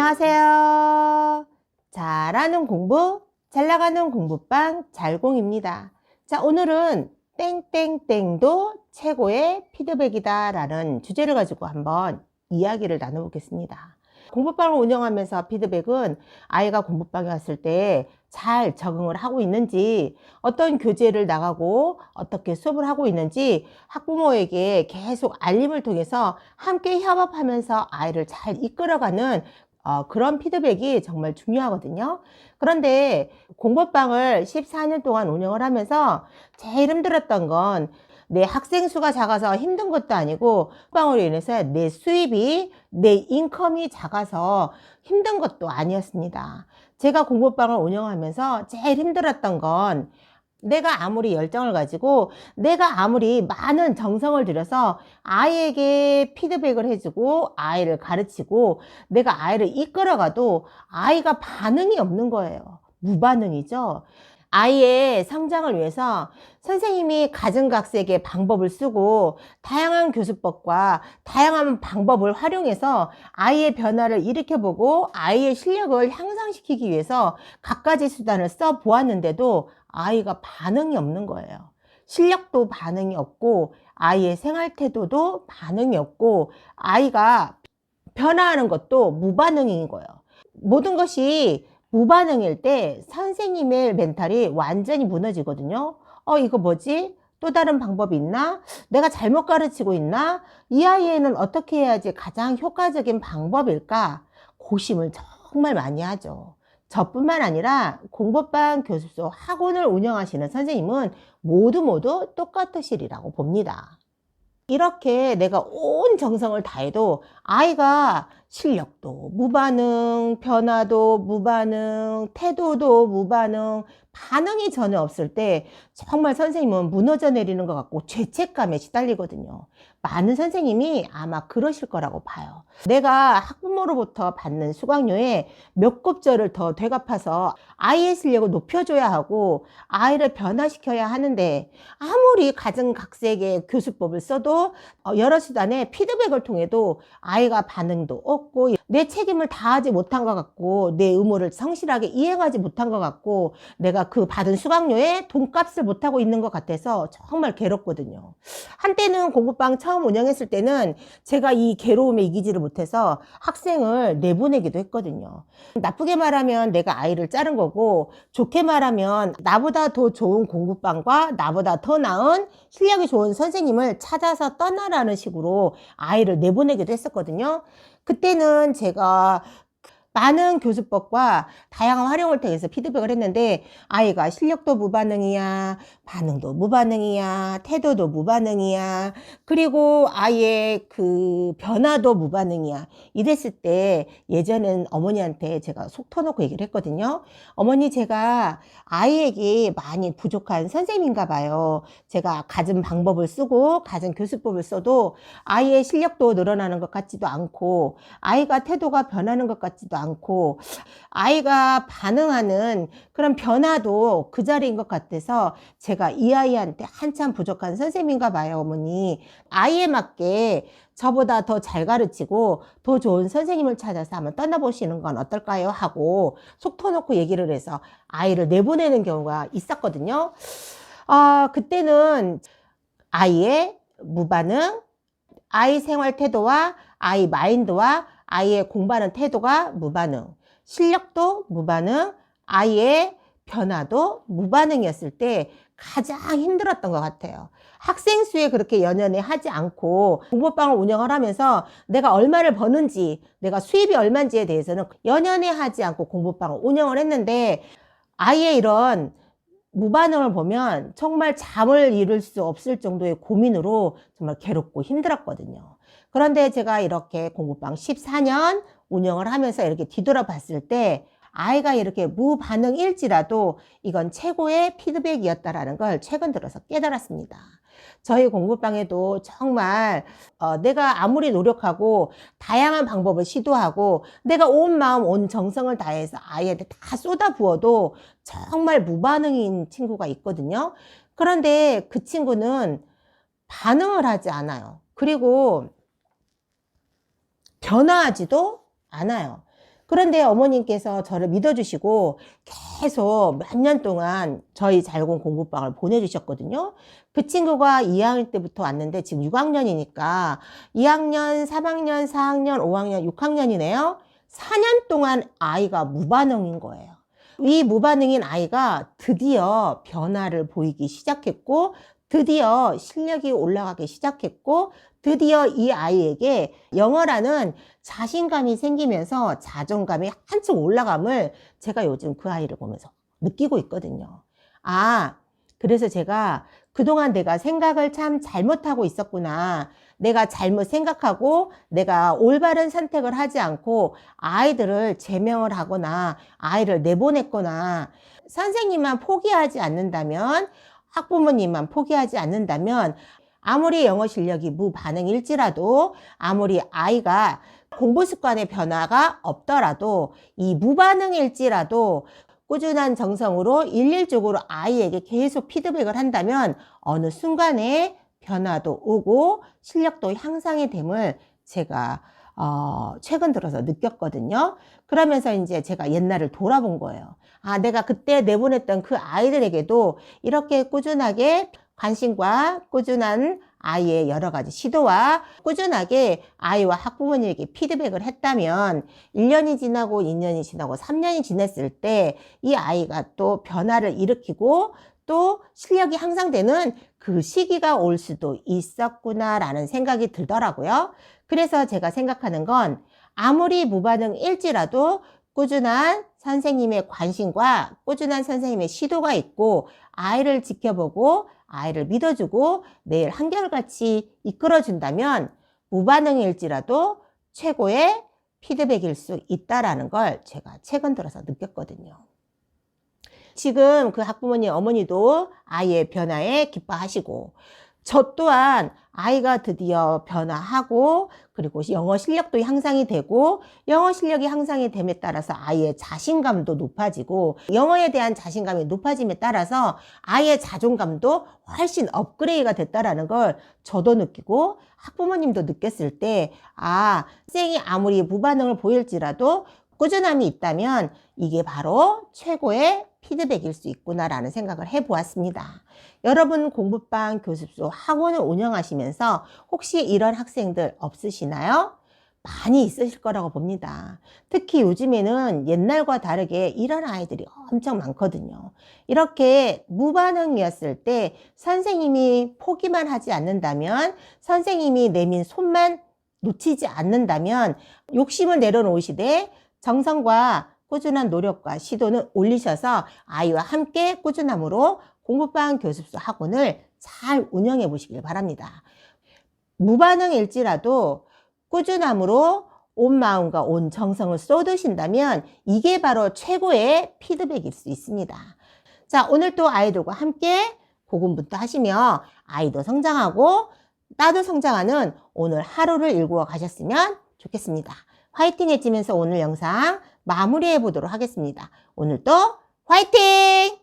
안녕하세요. 잘하는 공부, 잘 나가는 공부방 잘공입니다. 자, 오늘은 땡땡땡도 최고의 피드백이다 라는 주제를 가지고 한번 이야기를 나눠보겠습니다. 공부방을 운영하면서 피드백은 아이가 공부방에 왔을 때 잘 적응을 하고 있는지, 어떤 교재를 나가고 어떻게 수업을 하고 있는지 학부모에게 계속 알림을 통해서 함께 협업하면서 아이를 잘 이끌어가는 그런 피드백이 정말 중요하거든요. 그런데 공부방을 14년 동안 운영을 하면서 제일 힘들었던 건 내 학생 수가 작아서 힘든 것도 아니고 공부방으로 인해서 내 수입이, 내 인컴이 작아서 힘든 것도 아니었습니다. 제가 공부방을 운영하면서 제일 힘들었던 건 내가 아무리 열정을 가지고 내가 아무리 많은 정성을 들여서 아이에게 피드백을 해주고 아이를 가르치고 내가 아이를 이끌어가도 아이가 반응이 없는 거예요. 무반응이죠. 아이의 성장을 위해서 선생님이 가정각색의 방법을 쓰고 다양한 교수법과 다양한 방법을 활용해서 아이의 변화를 일으켜보고 아이의 실력을 향상시키기 위해서 갖가지 수단을 써 보았는데도 아이가 반응이 없는 거예요. 실력도 반응이 없고 아이의 생활 태도도 반응이 없고 아이가 변화하는 것도 무반응인 거예요. 모든 것이 무반응일 때 선생님의 멘탈이 완전히 무너지거든요. 이거 뭐지? 또 다른 방법이 있나? 내가 잘못 가르치고 있나? 이 아이에는 어떻게 해야지 가장 효과적인 방법일까? 고심을 정말 많이 하죠. 저뿐만 아니라 공부방 교습소 학원을 운영하시는 선생님은 모두 똑같으시리라고 봅니다. 이렇게 내가 온 정성을 다해도 아이가 실력도 무반응, 변화도 무반응, 태도도 무반응, 반응이 전혀 없을 때 정말 선생님은 무너져 내리는 것 같고 죄책감에 시달리거든요. 많은 선생님이 아마 그러실 거라고 봐요. 내가 학부모로부터 받는 수강료에 몇 곱절을 더 되갚아서 아이의 실력을 높여줘야 하고 아이를 변화시켜야 하는데 아무리 가정각색의 교수법을 써도 여러 수단의 피드백을 통해도 아이가 반응도 없고 내 책임을 다하지 못한 것 같고 내 의무를 성실하게 이행하지 못한 것 같고 내가 그 받은 수강료에 돈값을 못하고 있는 것 같아서 정말 괴롭거든요. 한때는 공부방 처음 운영했을 때는 제가 이 괴로움에 이기지를 못해서 학생을 내보내기도 했거든요. 나쁘게 말하면 내가 아이를 자른 거고 좋게 말하면 나보다 더 좋은 공부방과 나보다 더 나은 실력이 좋은 선생님을 찾아서 떠나라는 식으로 아이를 내보내기도 했었거든요. 그때는 제가 많은 교수법과 다양한 활용을 통해서 피드백을 했는데 아이가 실력도 무반응이야, 반응도 무반응이야, 태도도 무반응이야, 그리고 아이의 그 변화도 무반응이야. 이랬을 때 예전엔 어머니한테 제가 속 터놓고 얘기를 했거든요. 어머니, 제가 아이에게 많이 부족한 선생님인가 봐요. 제가 가진 방법을 쓰고 가진 교수법을 써도 아이의 실력도 늘어나는 것 같지도 않고 아이가 태도가 변하는 것 같지도 않고 아이가 반응하는 그런 변화도 그 자리인 것 같아서 제가 이 아이한테 한참 부족한 선생님인가 봐요, 어머니. 아이에 맞게 저보다 더 잘 가르치고 더 좋은 선생님을 찾아서 한번 떠나보시는 건 어떨까요? 하고 속 터놓고 얘기를 해서 아이를 내보내는 경우가 있었거든요. 그때는 아이의 무반응, 아이 생활 태도와 아이 마인드와 아이의 공부하는 태도가 무반응, 실력도 무반응, 아이의 변화도 무반응이었을 때 가장 힘들었던 것 같아요. 학생 수에 그렇게 연연해 하지 않고 공부방을 운영을 하면서 내가 얼마를 버는지, 내가 수입이 얼마인지에 대해서는 연연해 하지 않고 공부방을 운영을 했는데 아이의 이런 무반응을 보면 정말 잠을 이룰 수 없을 정도의 고민으로 정말 괴롭고 힘들었거든요. 그런데 제가 이렇게 공부방 14년 운영을 하면서 이렇게 뒤돌아봤을 때 아이가 이렇게 무반응일지라도 이건 최고의 피드백이었다라는 걸 최근 들어서 깨달았습니다. 저희 공부방에도 정말 내가 아무리 노력하고 다양한 방법을 시도하고 내가 온 마음 온 정성을 다해서 아이한테 다 쏟아부어도 정말 무반응인 친구가 있거든요. 그런데 그 친구는 반응을 하지 않아요. 그리고 변화하지도 않아요. 그런데 어머님께서 저를 믿어주시고 계속 몇 년 동안 저희 잘공 공부방을 보내주셨거든요. 그 친구가 2학년 때부터 왔는데 지금 6학년이니까 2학년, 3학년, 4학년, 5학년, 6학년이네요. 4년 동안 아이가 무반응인 거예요. 이 무반응인 아이가 드디어 변화를 보이기 시작했고, 드디어 실력이 올라가기 시작했고, 드디어 이 아이에게 영어라는 자신감이 생기면서 자존감이 한층 올라감을 제가 요즘 그 아이를 보면서 느끼고 있거든요. 아, 그래서 제가 그동안 내가 생각을 참 잘못하고 있었구나. 내가 잘못 생각하고 내가 올바른 선택을 하지 않고 아이들을 제명을 하거나 아이를 내보냈거나, 선생님만 포기하지 않는다면, 학부모님만 포기하지 않는다면, 아무리 영어 실력이 무반응일지라도, 아무리 아이가 공부 습관의 변화가 없더라도, 이 무반응일지라도 꾸준한 정성으로 일일적으로 아이에게 계속 피드백을 한다면 어느 순간에 변화도 오고 실력도 향상이 됨을 제가 최근 들어서 느꼈거든요. 그러면서 이제 제가 옛날을 돌아본 거예요. 아, 내가 그때 내보냈던 그 아이들에게도 이렇게 꾸준하게 관심과 꾸준한 아이의 여러 가지 시도와 꾸준하게 아이와 학부모님에게 피드백을 했다면 1년이 지나고 2년이 지나고 3년이 지났을 때 이 아이가 또 변화를 일으키고 또 실력이 향상되는 그 시기가 올 수도 있었구나라는 생각이 들더라고요. 그래서 제가 생각하는 건 아무리 무반응일지라도 꾸준한 선생님의 관심과 꾸준한 선생님의 시도가 있고 아이를 지켜보고 아이를 믿어주고 매일 한결같이 이끌어준다면 무반응일지라도 최고의 피드백일 수 있다는 걸 제가 최근 들어서 느꼈거든요. 지금 그 학부모님 어머니도 아이의 변화에 기뻐하시고 저 또한 아이가 드디어 변화하고 그리고 영어 실력도 향상이 되고 영어 실력이 향상이 됨에 따라서 아이의 자신감도 높아지고 영어에 대한 자신감이 높아짐에 따라서 아이의 자존감도 훨씬 업그레이드가 됐다라는 걸 저도 느끼고 학부모님도 느꼈을 때 아, 학생이 아무리 무반응을 보일지라도 꾸준함이 있다면 이게 바로 최고의 피드백일 수 있구나라는 생각을 해보았습니다. 여러분 공부방 교습소 학원을 운영하시면서 혹시 이런 학생들 없으시나요? 많이 있으실 거라고 봅니다. 특히 요즘에는 옛날과 다르게 이런 아이들이 엄청 많거든요. 이렇게 무반응이었을 때 선생님이 포기만 하지 않는다면, 선생님이 내민 손만 놓치지 않는다면 욕심을 내려놓으시되 정성과 꾸준한 노력과 시도는 올리셔서 아이와 함께 꾸준함으로 공부방 교습소 학원을 잘 운영해 보시길 바랍니다. 무반응일지라도 꾸준함으로 온 마음과 온 정성을 쏟으신다면 이게 바로 최고의 피드백일 수 있습니다. 자, 오늘 또 아이들과 함께 고군분투 하시며 아이도 성장하고 나도 성장하는 오늘 하루를 일구어 가셨으면 좋겠습니다. 화이팅 해지면서 오늘 영상 마무리해 보도록 하겠습니다. 오늘도 화이팅!